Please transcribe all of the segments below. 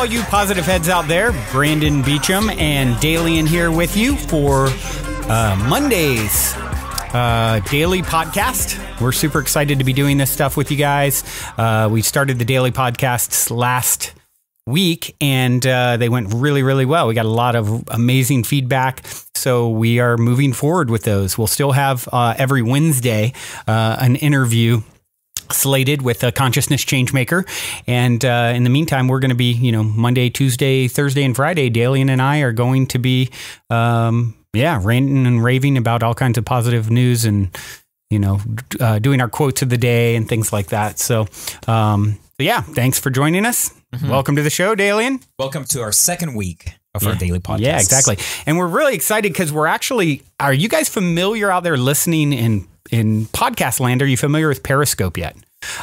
all you positive heads out there. Brandon Beecham and Dalien here with you for Monday's daily podcast. We're super excited to be doing this stuff with you guys. We started the daily podcasts last week and they went really, really well. We got a lot of amazing feedback. So we are moving forward with those. We'll still have every Wednesday an interview slated with a consciousness change maker. And in the meantime, we're going to be, Monday, Tuesday, Thursday, and Friday, Dalien and I are going to be, ranting and raving about all kinds of positive news and, doing our quotes of the day and things like that. So, thanks for joining us. Mm-hmm. Welcome to the show, Dalien. Welcome to our second week of our daily podcast. Yeah, exactly. And we're really excited because are you guys familiar out there listening in podcast land? Are you familiar with Periscope yet?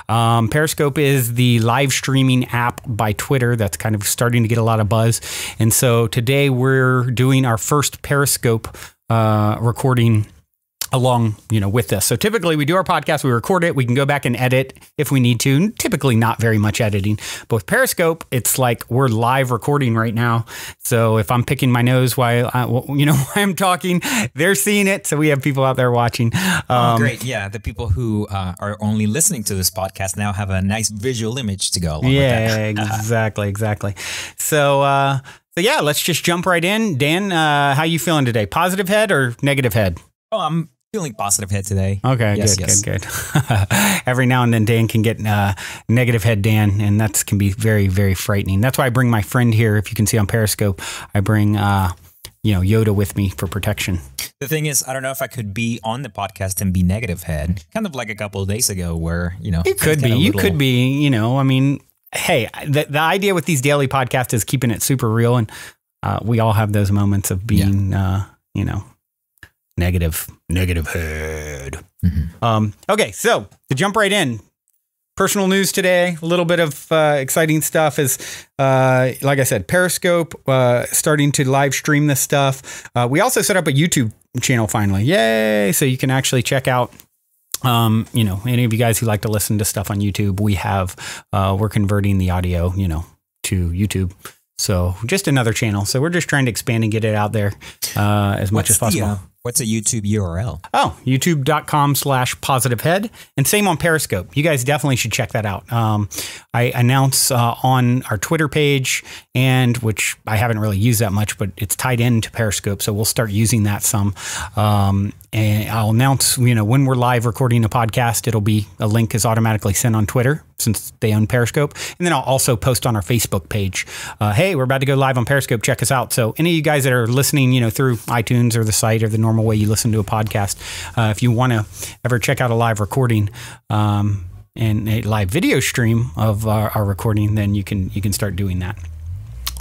Periscope is the live streaming app by Twitter that's kind of starting to get a lot of buzz. And so today we're doing our first Periscope recording along, with this. So typically we do our podcast, we record it, we can go back and edit if we need to. Typically not very much editing, but with Periscope, it's like we're live recording right now. So if I'm picking my nose while I'm talking, they're seeing it. So we have people out there watching. Great. Yeah. The people who are only listening to this podcast now have a nice visual image to go along with that. Exactly. So let's just jump right in. Dan, how you feeling today? Positive head or negative head? Oh, I'm feeling positive head today. Okay, good. Every now and then Dan can get negative head Dan, and that can be very, very frightening. That's why I bring my friend here. If you can see on Periscope, I bring Yoda with me for protection. The thing is, I don't know if I could be on the podcast and be negative head, kind of like a couple of days ago where, You could be, hey, the idea with these daily podcasts is keeping it super real, and we all have those moments of being, negative head. Mm-hmm. Okay, so to jump right in, personal news today, a little bit of exciting stuff is, like I said, Periscope starting to live stream this stuff. We also set up a YouTube channel finally. Yay! So you can actually check out, any of you guys who like to listen to stuff on YouTube, we're converting the audio, to YouTube. So just another channel. So we're just trying to expand and get it out there as much as possible. What's a YouTube URL? Oh, youtube.com/positivehead. And same on Periscope. You guys definitely should check that out. I announce on our Twitter page, which I haven't really used that much, but it's tied into Periscope. So we'll start using that some. And I'll announce, when we're live recording a podcast, a link is automatically sent on Twitter since they own Periscope. And then I'll also post on our Facebook page, hey, we're about to go live on Periscope. Check us out. So any of you guys that are listening, through iTunes or the site or the normal way you listen to a podcast, if you want to ever check out a live recording and a live video stream of our recording, then you can start doing that.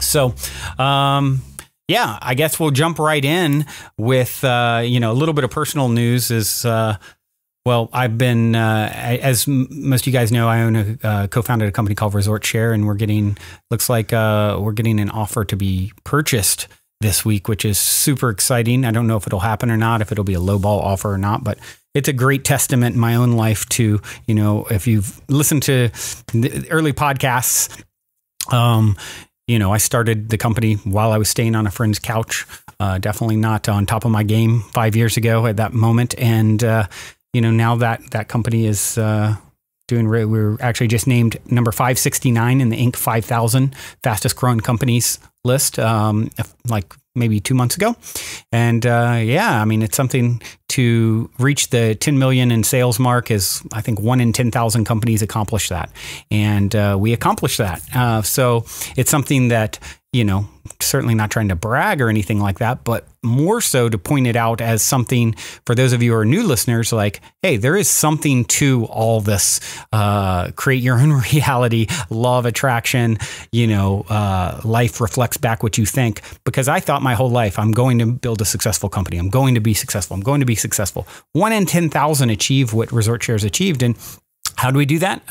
So, I guess we'll jump right in with, a little bit of personal news is, I've been, as most of you guys know, I co-founded a company called Resort Share, and we're getting an offer to be purchased this week, which is super exciting. I don't know if it'll happen or not, if it'll be a lowball offer or not, but it's a great testament in my own life to, if you've listened to the early podcasts, I started the company while I was staying on a friend's couch, definitely not on top of my game 5 years ago at that moment. And, now that company is we're actually just named number 569 in the Inc. 5,000 fastest growing companies list, like maybe 2 months ago. And it's something to reach the 10 million in sales mark is, I think, 1 in 10,000 companies accomplish that. And we accomplished that. So it's something that, certainly not trying to brag or anything like that, but more so to point it out as something for those of you who are new listeners, like, hey, there is something to all this, create your own reality, law of attraction, life reflects back what you think, because I thought my whole life, I'm going to build a successful company. I'm going to be successful. 1 in 10,000 achieve what Resort Shares achieved. And how do we do that?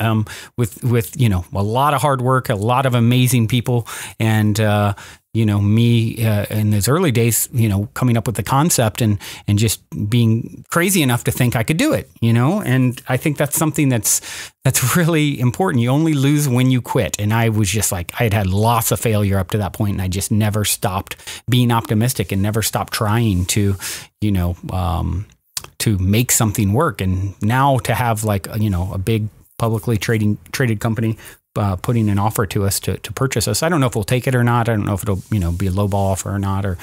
With a lot of hard work, a lot of amazing people, and me in those early days, coming up with the concept and just being crazy enough to think I could do it, and I think that's something that's really important. You only lose when you quit. And I was just like, I had lots of failure up to that point, and I just never stopped being optimistic and never stopped trying to, to make something work. And now to have like, a big publicly traded company putting an offer to us to purchase us. I don't know if we'll take it or not. I don't know if it'll, be a lowball offer or not, or,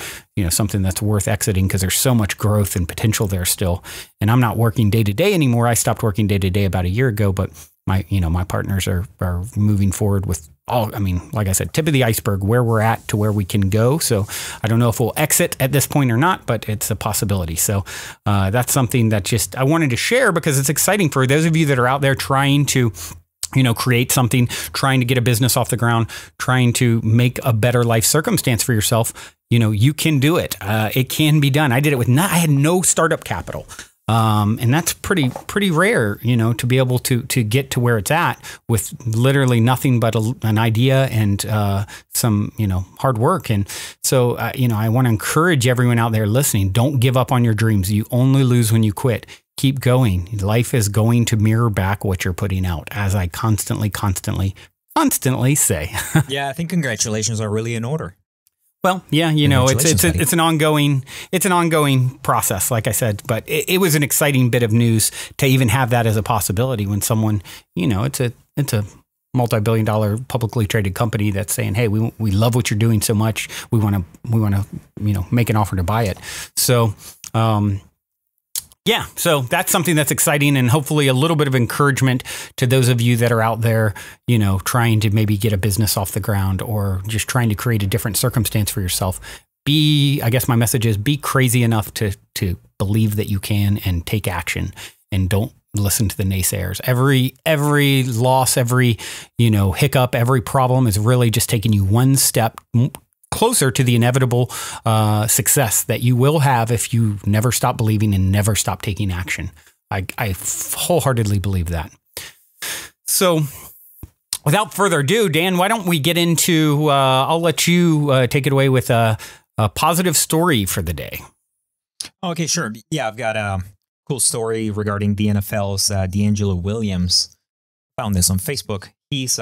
something that's worth exiting, because there's so much growth and potential there still. And I'm not working day to day anymore. I stopped working day to day about a year ago, but my partners are moving forward with like I said, tip of the iceberg, where we're at to where we can go. So I don't know if we'll exit at this point or not, but it's a possibility. So that's something that I wanted to share, because it's exciting for those of you that are out there trying to create something, trying to get a business off the ground, trying to make a better life circumstance for yourself. You can do it. It can be done. I did it I had no startup capital. And that's pretty rare, to be able to get to where it's at with literally nothing but an idea and, some, hard work. And so, I want to encourage everyone out there listening, don't give up on your dreams. You only lose when you quit. Keep going. Life is going to mirror back what you're putting out, as I constantly say. Yeah, I think congratulations are really in order. Well, yeah, it's an ongoing process, like I said, but it was an exciting bit of news to even have that as a possibility when someone, it's a multi-billion-dollar publicly traded company that's saying, hey, we love what you're doing so much. We want to, make an offer to buy it. So, yeah, so that's something that's exciting, and hopefully a little bit of encouragement to those of you that are out there, trying to maybe get a business off the ground, or just trying to create a different circumstance for yourself. I guess my message is, be crazy enough to believe that you can and take action, and don't listen to the naysayers. Every loss, every, hiccup, every problem is really just taking you one step closer to the inevitable success that you will have if you never stop believing and never stop taking action. I wholeheartily believe that. So without further ado, Dan, why don't we get into, I'll let you take it away with a positive story for the day. Okay, sure. Yeah, I've got a cool story regarding the NFL's D'Angelo Williams. Found this on Facebook. He's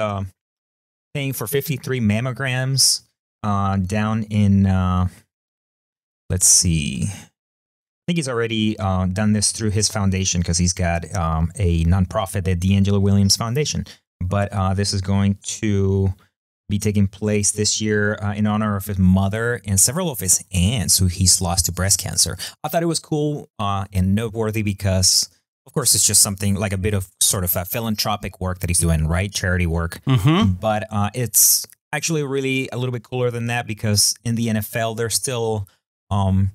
paying for 53 mammograms down in, let's see, I think he's already done this through his foundation, because he's got a nonprofit, the D'Angelo Williams Foundation. But this is going to be taking place this year in honor of his mother and several of his aunts who he's lost to breast cancer. I thought it was cool and noteworthy because, of course, it's just something like a bit of sort of a philanthropic work that he's doing, right? Charity work. Mm-hmm. But it's actually really a little bit cooler than that, because in the NFL, there's still, I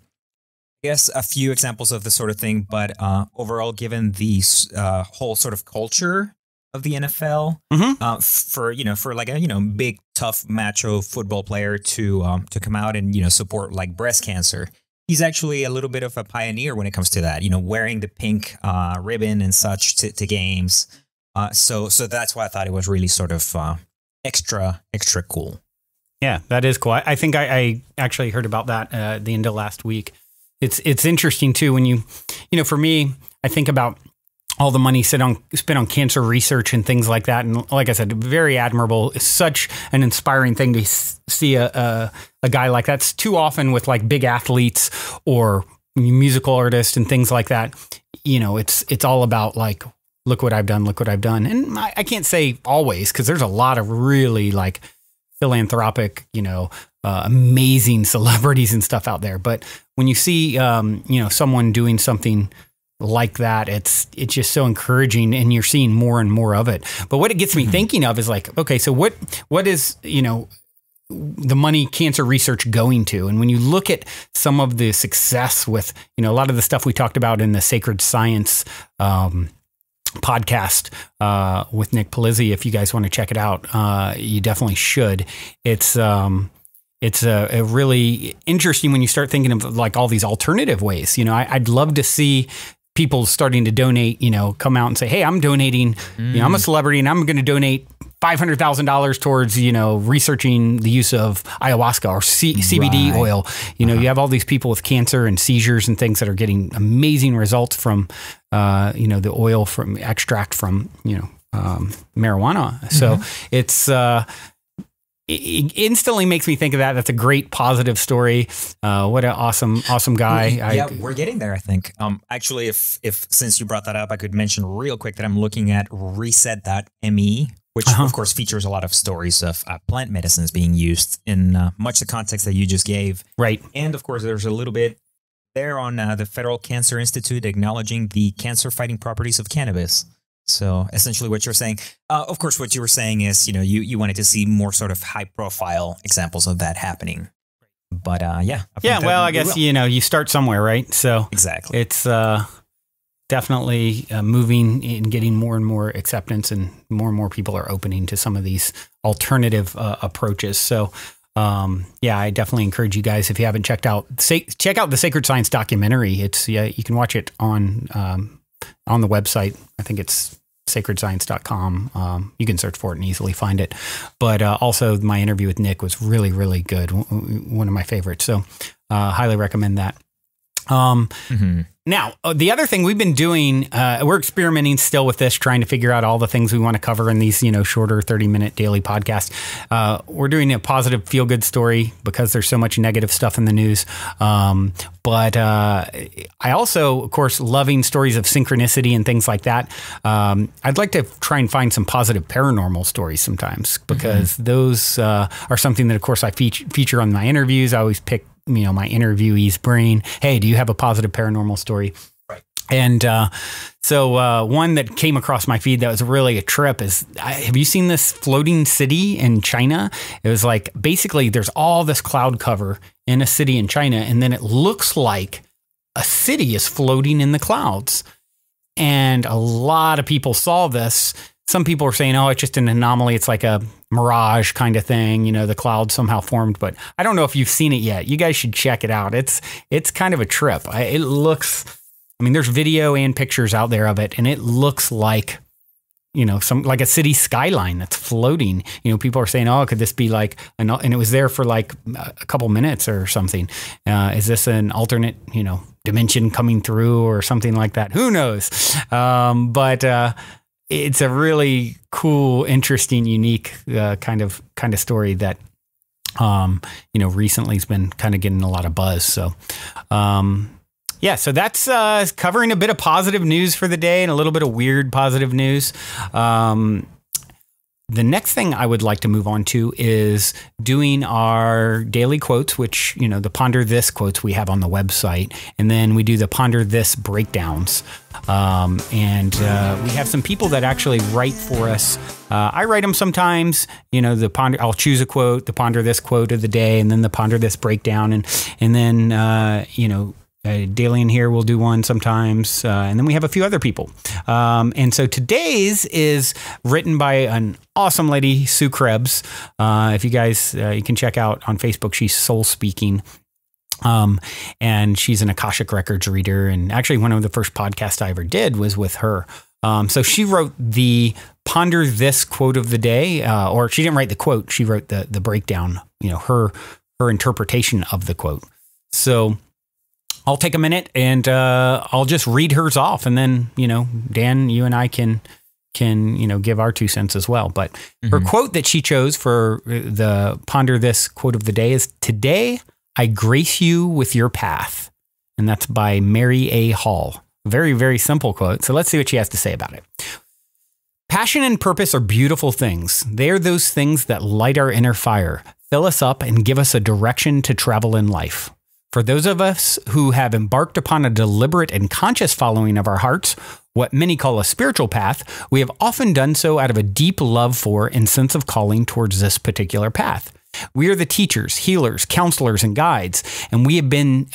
guess, a few examples of this sort of thing. But overall, given the whole sort of culture of the NFL, mm-hmm. For like a big tough macho football player to come out and support like breast cancer, he's actually a little bit of a pioneer when it comes to that. Wearing the pink ribbon and such to games. So that's why I thought it was really sort of extra cool. Yeah, that is cool. I think I actually heard about that at the end of last week. It's interesting too when you for me, I think about all the money spent on cancer research and things like that. And like I said, very admirable. It's such an inspiring thing to see a guy like that. It's too often with like big athletes or musical artists and things like that. It's all about like, look what I've done. And I can't say always, because there's a lot of really like philanthropic, amazing celebrities and stuff out there. But when you see, someone doing something like that, it's just so encouraging, and you're seeing more and more of it. But what it gets me thinking of is like, okay, so what is, the money cancer research going to? And when you look at some of the success with, a lot of the stuff we talked about in the Sacred Science, podcast with Nick Palizzi, if you guys want to check it out, you definitely should. It's a really interesting when you start thinking of like all these alternative ways. I'd love to see people starting to donate, come out and say, hey, I'm donating, I'm a celebrity and I'm going to donate $500,000 towards, researching the use of ayahuasca or CBD oil. You have all these people with cancer and seizures and things that are getting amazing results from, the oil from extract from, marijuana. So it's, it instantly makes me think of that. That's a great positive story. What an awesome guy. Yeah, we're getting there, I think. Actually, if since you brought that up, I could mention real quick that I'm looking at reset.me, which of course features a lot of stories of plant medicines being used in much the context that you just gave. Right. And of course, there's a little bit there on the Federal Cancer Institute acknowledging the cancer fighting properties of cannabis. So essentially what you're saying, of course, what you were saying is, you wanted to see more sort of high profile examples of that happening. But yeah. I guess, you start somewhere, right? So exactly. It's definitely moving and getting more and more acceptance, and more people are opening to some of these alternative approaches. So I definitely encourage you guys, if you haven't check out the Sacred Science documentary. It's you can watch it on the website. I think it's sacredscience.com. You can search for it and easily find it. But also my interview with Nick was really, really good. One of my favorites. So highly recommend that. Now, the other thing we've been doing, we're experimenting still with this, trying to figure out all the things we want to cover in these, shorter 30-minute daily podcasts. We're doing a positive feel-good story because there's so much negative stuff in the news. But I also, of course, loving stories of synchronicity and things like that. I'd like to try and find some positive paranormal stories sometimes, because those are something that, of course, I feature on my interviews. I always pick my interviewee's brain. Hey, do you have a positive paranormal story? Right. And so one that came across my feed that was really a trip is, have you seen this floating city in China? It was like, basically there's all this cloud cover in a city in China, and then it looks like a city is floating in the clouds. And a lot of people saw this. Some people are saying, oh, it's just an anomaly. It's like a mirage kind of thing. The cloud somehow formed, but I don't know if you've seen it yet. You guys should check it out. It's kind of a trip. It looks, there's video and pictures out there of it, and it looks like, like a city skyline that's floating. People are saying, oh, could this be like, and it was there for like a couple minutes or something. Is this an alternate, dimension coming through or something like that? Who knows? But it's a really cool, interesting, unique kind of story that recently has been kind of getting a lot of buzz. So so that's covering a bit of positive news for the day and a little bit of weird positive news. The next thing I would like to move on to is doing our daily quotes, which, the Ponder This quotes we have on the website. And then we do the Ponder This breakdowns. And we have some people that actually write for us. I write them sometimes, I'll choose a quote, the Ponder This quote of the day, and then the Ponder This breakdown. And then, Dalien here will do one sometimes, and then we have a few other people. And so today's is written by an awesome lady, Sue Krebs. If you guys, you can check out on Facebook, she's Soul Speaking. And she's an Akashic Records reader. And actually one of the first podcasts I ever did was with her. So she wrote the Ponder This quote of the day, or she didn't write the quote. She wrote the breakdown, her interpretation of the quote. So I'll take a minute and I'll just read hers off, and then, Dan, you and I can give our 2 cents as well. But her quote that she chose for the Ponder This quote of the day is, "Today I grace you with your path." And that's by Mary A. Hall. Very, very simple quote. So let's see what she has to say about it. "Passion and purpose are beautiful things. They are those things that light our inner fire, fill us up, and give us a direction to travel in life. For those of us who have embarked upon a deliberate and conscious following of our hearts, what many call a spiritual path, we have often done so out of a deep love for and sense of calling towards this particular path. We are the teachers, healers, counselors, and guides, and we have been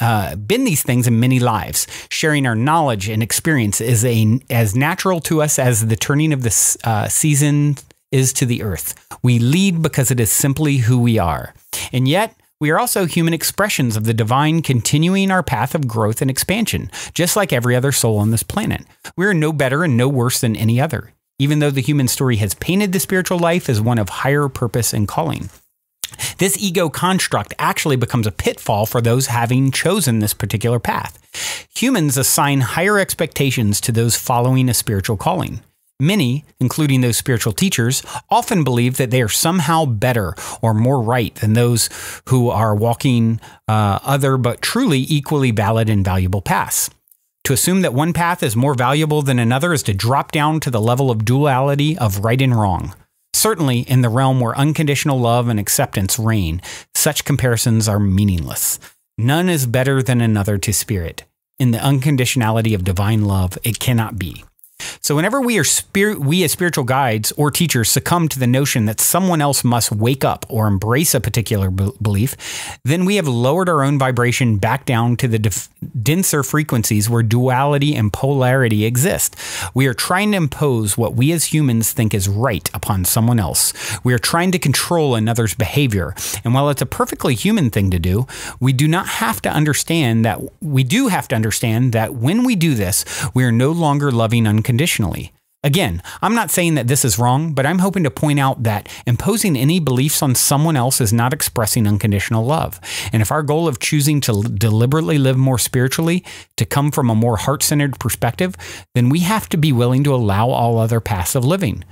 these things in many lives. Sharing our knowledge and experience is as natural to us as the turning of the season is to the earth. We lead because it is simply who we are. And yet, we are also human expressions of the divine, continuing our path of growth and expansion, just like every other soul on this planet. We are no better and no worse than any other. even though the human story has painted the spiritual life as one of higher purpose and calling. This ego construct actually becomes a pitfall for those having chosen this particular path. Humans assign higher expectations to those following a spiritual calling. Many, including those spiritual teachers, often believe that they are somehow better or more right than those who are walking other but truly equally valid and valuable paths. To assume that one path is more valuable than another is to drop down to the level of duality of right and wrong. Certainly, in the realm where unconditional love and acceptance reign, such comparisons are meaningless. None is better than another to spirit. In the unconditionality of divine love, it cannot be. So whenever we as spiritual guides or teachers succumb to the notion that someone else must wake up or embrace a particular belief, then we have lowered our own vibration back down to the denser frequencies where duality and polarity exist. We are trying to impose what we as humans think is right upon someone else. We are trying to control another's behavior. And while it's a perfectly human thing to do, we do have to understand that when we do this, we are no longer loving unconditionally. Again, I'm not saying that this is wrong, but I'm hoping to point out that imposing any beliefs on someone else is not expressing unconditional love. And if our goal of choosing to deliberately live more spiritually to come from a more heart-centered perspective, then we have to be willing to allow all other paths of living.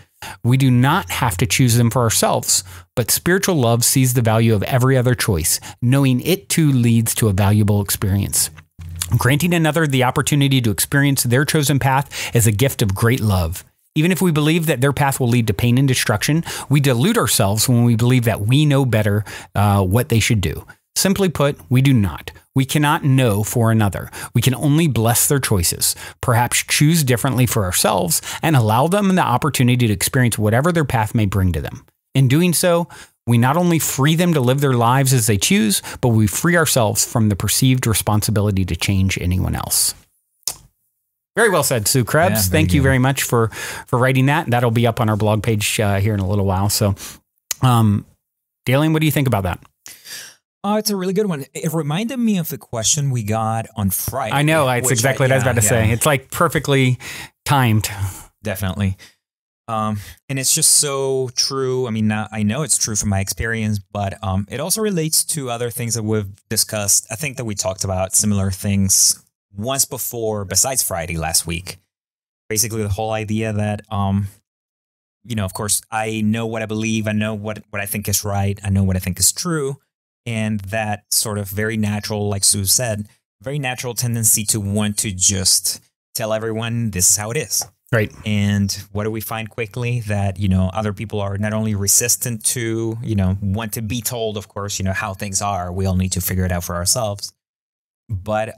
We do not have to choose them for ourselves, but spiritual love sees the value of every other choice, knowing it too leads to a valuable experience. Granting another the opportunity to experience their chosen path is a gift of great love. Even if we believe that their path will lead to pain and destruction, we delude ourselves when we believe that we know better what they should do. Simply put, we do not. We cannot know for another. We can only bless their choices, perhaps choose differently for ourselves, and allow them the opportunity to experience whatever their path may bring to them. In doing so, we not only free them to live their lives as they choose, but we free ourselves from the perceived responsibility to change anyone else. Very well said, Sue Krebs. Thank you very much for writing that. That'll be up on our blog page here in a little while. So, Dalien, what do you think about that? It's a really good one. It reminded me of the question we got on Friday. I know. It's exactly what I was about to say. It's like perfectly timed. Definitely. And it's just so true. I mean, I know it's true from my experience, but it also relates to other things that we've discussed. I think that we talked about similar things once before, besides Friday last week. Basically, the whole idea that, of course, I know what I believe. I know what I think is right. I know what I think is true. And that sort of very natural, like Sue said, very natural tendency to want to just tell everyone this is how it is. Right. And what do we find quickly? That, other people are not only resistant to, want to be told, of course, how things are. We all need to figure it out for ourselves. But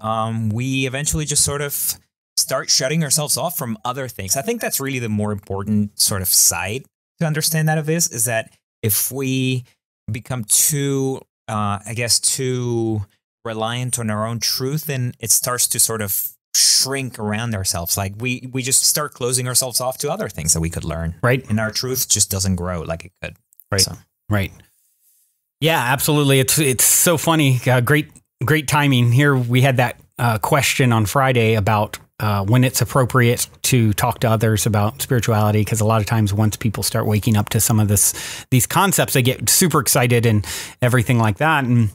we eventually just sort of start shutting ourselves off from other things. I think that's really the more important sort of side to understand out of this, is that if we become too reliant on our own truth, then it starts to sort of shrink around ourselves. Like we just start closing ourselves off to other things that we could learn. Right. And our truth just doesn't grow like it could. Right. So. Right. Yeah, absolutely. It's so funny. Great timing here. We had that question on Friday about when it's appropriate to talk to others about spirituality, because a lot of times once people start waking up to some of these concepts, they get super excited and everything like that. And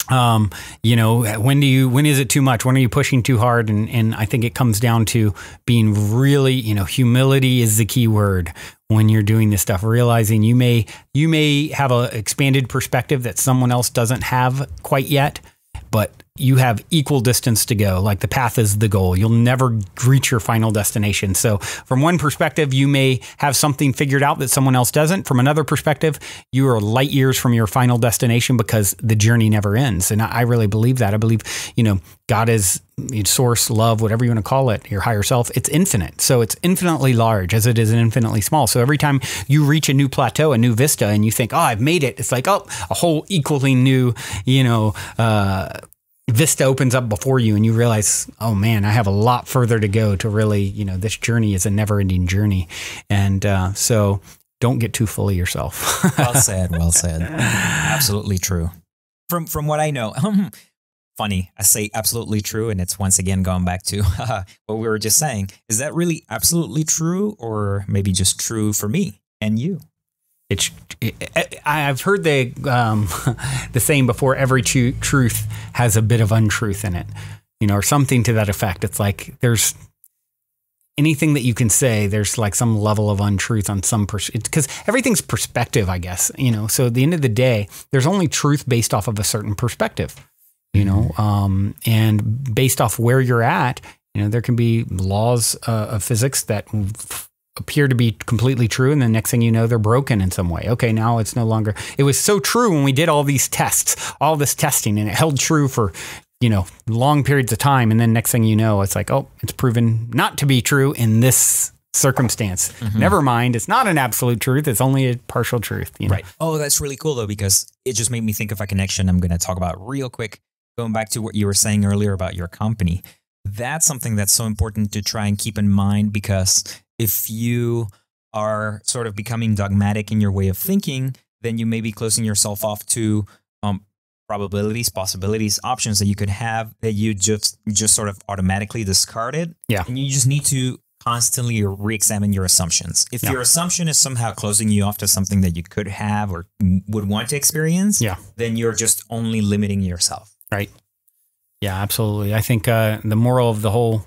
when is it too much? When are you pushing too hard? And I think it comes down to being really, humility is the key word when you're doing this stuff, realizing you may have a expanded perspective that someone else doesn't have quite yet, but you have equal distance to go. Like the path is the goal. You'll never reach your final destination. So from one perspective, you may have something figured out that someone else doesn't. From another perspective, you are light years from your final destination because the journey never ends. And I really believe that. I believe, God is source, love, whatever you want to call it, your higher self. It's infinite. So it's infinitely large as it is infinitely small. So every time you reach a new plateau, a new vista, and you think, oh, I've made it, it's like, oh, a whole equally new, vista opens up before you, and you realize, oh man, I have a lot further to go to really, this journey is a never ending journey. And so don't get too full of yourself. Well said. Well said. Absolutely true. From what I know, funny. I say absolutely true, and it's once again going back to what we were just saying. Is that really absolutely true, or maybe just true for me and you? I've heard the saying before, every truth has a bit of untruth in it, or something to that effect. It's like there's anything that you can say, there's like some level of untruth on some because everything's perspective, I guess, so at the end of the day, there's only truth based off of a certain perspective, and based off where you're at, there can be laws of physics that appear to be completely true, and the next thing you know, they're broken in some way. Okay, now it's no longer. It was so true when we did all these tests, all this testing, and it held true for long periods of time, and then next thing you know, it's like, oh, it's proven not to be true in this circumstance. Never mind, it's not an absolute truth, it's only a partial truth. Right. Oh, that's really cool though, because it just made me think of a connection I'm going to talk about real quick, going back to what you were saying earlier about your company. That's something that's so important to try and keep in mind, because if you are sort of becoming dogmatic in your way of thinking, then you may be closing yourself off to probabilities, possibilities, options that you could have that you just sort of automatically discarded. Yeah. And you just need to constantly re-examine your assumptions. If your assumption is somehow closing you off to something that you could have or would want to experience, then you're just only limiting yourself. Right. Yeah, absolutely. I think the moral of the whole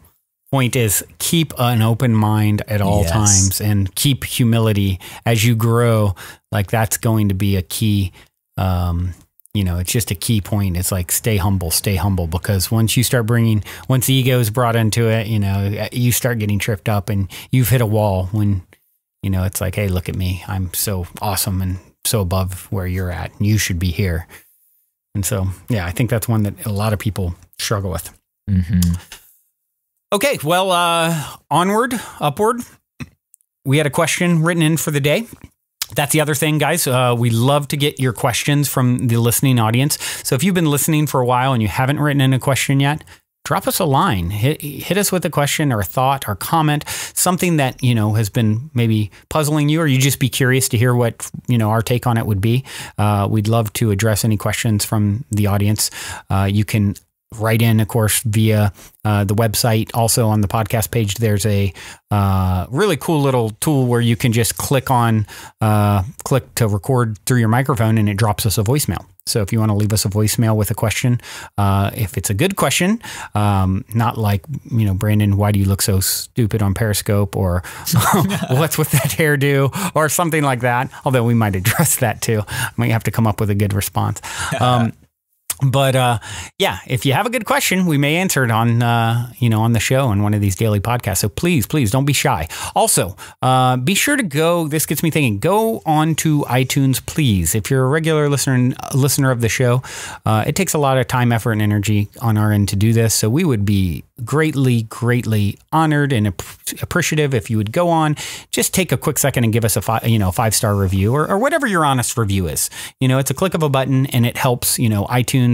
point is keep an open mind at all times, and keep humility as you grow. Like that's going to be a key, it's just a key point. It's like, stay humble, because once the ego is brought into it, you start getting tripped up and you've hit a wall when, it's like, hey, look at me. I'm so awesome and so above where you're at, and you should be here. And so, yeah, I think that's one that a lot of people struggle with. Okay, well, onward, upward. We had a question written in for the day. That's the other thing, guys. We love to get your questions from the listening audience. So if you've been listening for a while and you haven't written in a question yet, drop us a line. Hit us with a question or a thought or comment, something that, has been maybe puzzling you, or you just be curious to hear what, our take on it would be. We'd love to address any questions from the audience. You can write in, of course, via the website. Also on the podcast page, there's a really cool little tool where you can just click to record through your microphone, and it drops us a voicemail. So if you want to leave us a voicemail with a question, if it's a good question, not like, Brandon, why do you look so stupid on Periscope, or what's with that hairdo, or something like that. Although we might address that too. Might have to come up with a good response. But if you have a good question, we may answer it on the show on one of these daily podcasts. So please don't be shy. Also, be sure to go. This gets me thinking. Go on to iTunes, please. If you're a regular listener of the show, it takes a lot of time, effort, and energy on our end to do this. So we would be greatly honored and appreciative if you would go on, just take a quick second and give us a 5-star review or whatever your honest review is. It's a click of a button, and it helps. iTunes.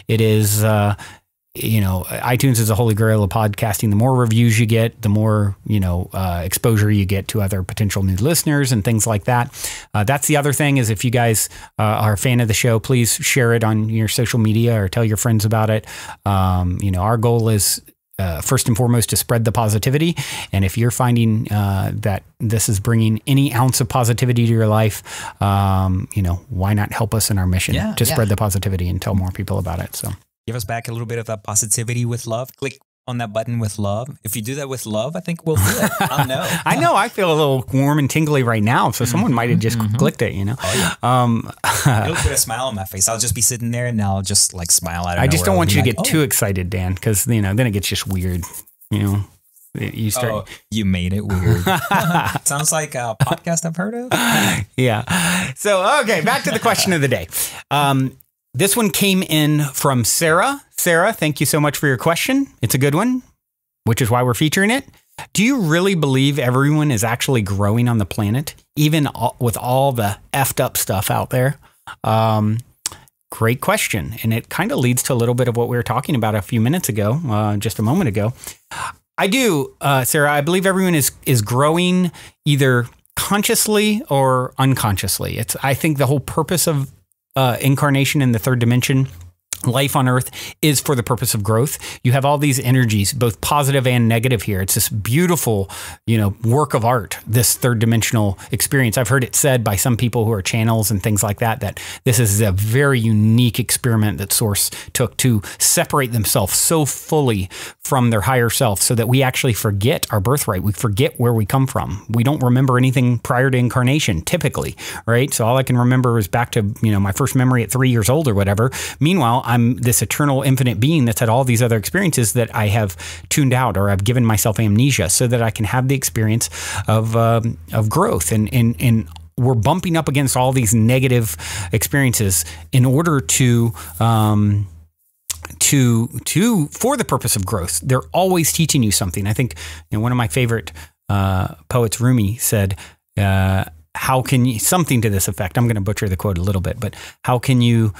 It is, iTunes is a holy grail of podcasting. The more reviews you get, the more, exposure you get to other potential new listeners and things like that. That's the other thing is, if you guys are a fan of the show, please share it on your social media or tell your friends about it. Our goal is, first and foremost, to spread the positivity. And if you're finding that this is bringing any ounce of positivity to your life, why not help us in our mission to spread the positivity and tell more people about it? So give us back a little bit of that positivity with love. Click on that button with love. If you do that with love, I think we'll feel it. I'll know. I know. I feel a little warm and tingly right now. So someone might have just clicked it, Oh, yeah. It'll put a smile on my face. I'll just be sitting there and I'll just like smile at it. I just don't want you to get too excited, Dan, because, then it gets just weird, You start. Oh, you made it weird. Sounds like a podcast I've heard of. Yeah. So, okay, back to the question of the day. This one came in from Sarah. Sarah, thank you so much for your question. It's a good one, which is why we're featuring it. Do you really believe everyone is actually growing on the planet, even with all the effed up stuff out there? Great question. And it kind of leads to a little bit of what we were talking about a few minutes ago, just a moment ago. I do, Sarah. I believe everyone is growing either consciously or unconsciously. I think the whole purpose of incarnation in the third dimension life on earth is for the purpose of growth. You have all these energies, both positive and negative here. It's this beautiful, work of art, this third dimensional experience. I've heard it said by some people who are channels and things like that, that this is a very unique experiment that Source took to separate themselves so fully from their higher self so that we actually forget our birthright. We forget where we come from. We don't remember anything prior to incarnation, typically, right? So all I can remember is back to, my first memory at 3 years old or whatever. Meanwhile, I'm this eternal infinite being that's had all these other experiences that I have tuned out, or I've given myself amnesia so that I can have the experience of growth. And we're bumping up against all these negative experiences in order to for the purpose of growth. They're always teaching you something. I think one of my favorite poets, Rumi, said, how can you, something to this effect, I'm going to butcher the quote a little bit, but how can you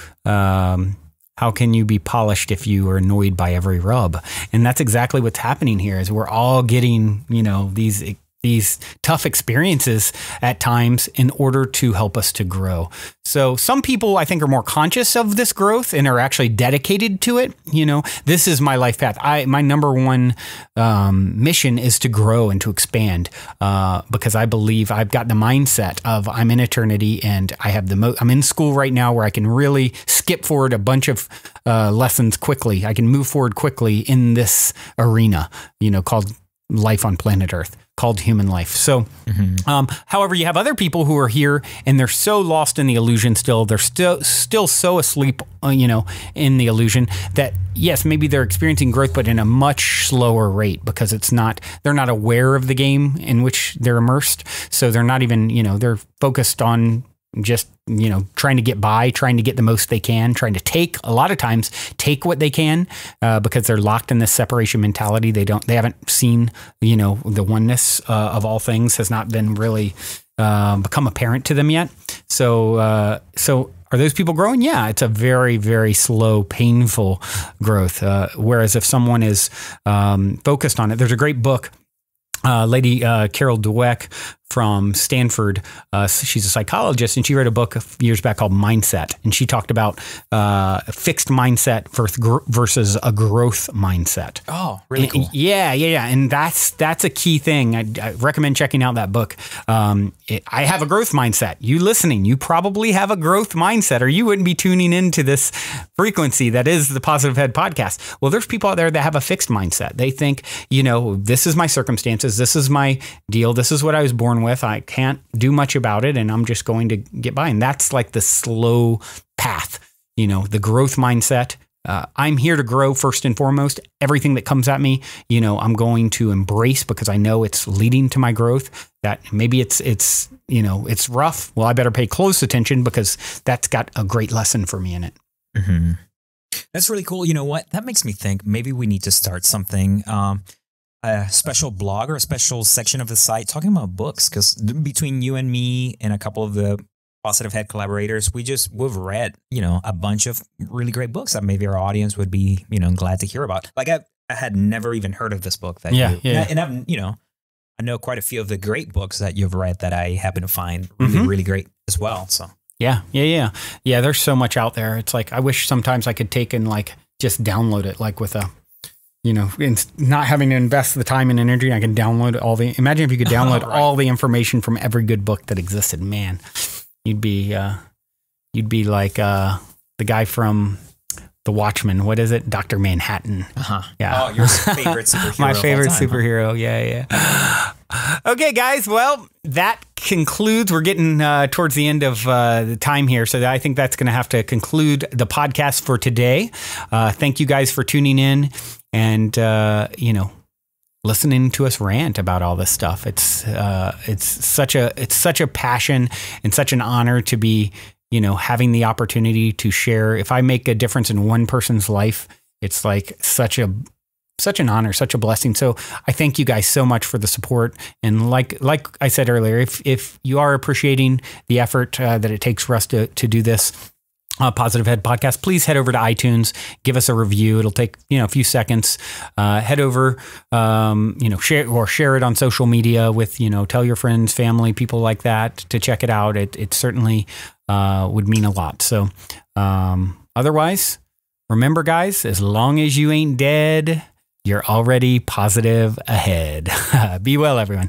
be polished if you are annoyed by every rub? And that's exactly what's happening here, is we're all getting, these tough experiences at times in order to help us to grow. So some people, I think, are more conscious of this growth and are actually dedicated to it. This is my life path. My number one mission is to grow and to expand because I believe I've got the mindset of I'm in eternity, and I have I'm in school right now where I can really skip forward a bunch of lessons quickly. I can move forward quickly in this arena, called life on planet Earth, called human life. So, however, you have other people who are here and they're so lost in the illusion still. They're still so asleep, in the illusion that, yes, maybe they're experiencing growth, but in a much slower rate because they're not aware of the game in which they're immersed. So they're not even, they're focused on just, trying to get by, trying to get the most they can, trying to a lot of times take what they can because they're locked in this separation mentality. They haven't seen, the oneness of all things has not been really become apparent to them yet. So are those people growing? Yeah, it's a very, very slow, painful growth. Whereas if someone is focused on it, there's a great book, lady Carol Dweck from Stanford. She's a psychologist, and she wrote a book a few years back called Mindset. And she talked about a fixed mindset versus a growth mindset. Oh, really cool. Yeah. And that's a key thing. I recommend checking out that book. I have a growth mindset. You listening, you probably have a growth mindset, or you wouldn't be tuning into this frequency that is the Positive Head podcast. Well, there's people out there that have a fixed mindset. They think, this is my circumstances. This is my deal. This is what I was born with. I can't do much about it, and I'm just going to get by. And that's like the slow path, the growth mindset. I'm here to grow first and foremost. Everything that comes at me, I'm going to embrace because I know it's leading to my growth. That maybe it's rough. Well, I better pay close attention because that's got a great lesson for me in it. Mm-hmm. That's really cool. You know what? That makes me think maybe we need to start something. A special blog or a special section of the site talking about books, because between you and me and a couple of the Positive Head collaborators, we've read, a bunch of really great books that maybe our audience would be, glad to hear about. Like I had never even heard of this book that and I've, I know quite a few of the great books that you've read that I happen to find really, really great as well. So yeah. There's so much out there. It's like, I wish sometimes I could take and just download it, with a, not having to invest the time and energy. I can download imagine if you could download all the information from every good book that existed, man, you'd be like, the guy from The Watchmen. What is it? Dr. Manhattan. Yeah. Oh, your favorite superhero. My favorite superhero. Yeah. Okay, guys. Well, that concludes. We're getting towards the end of the time here. So I think that's going to have to conclude the podcast for today. Thank you guys for tuning in and, listening to us rant about all this stuff. It's such a passion and such an honor to be, having the opportunity to share. If I make a difference in one person's life, it's like such an honor, such a blessing. So I thank you guys so much for the support. And like I said earlier, if you are appreciating the effort that it takes for us to do this Positive Head podcast, please head over to iTunes, give us a review. It'll take, a few seconds. Head over, share it on social media with, tell your friends, family, people like that to check it out. It certainly would mean a lot. So otherwise, Remember, guys, as long as you ain't dead, you're already positive ahead. Be well, everyone.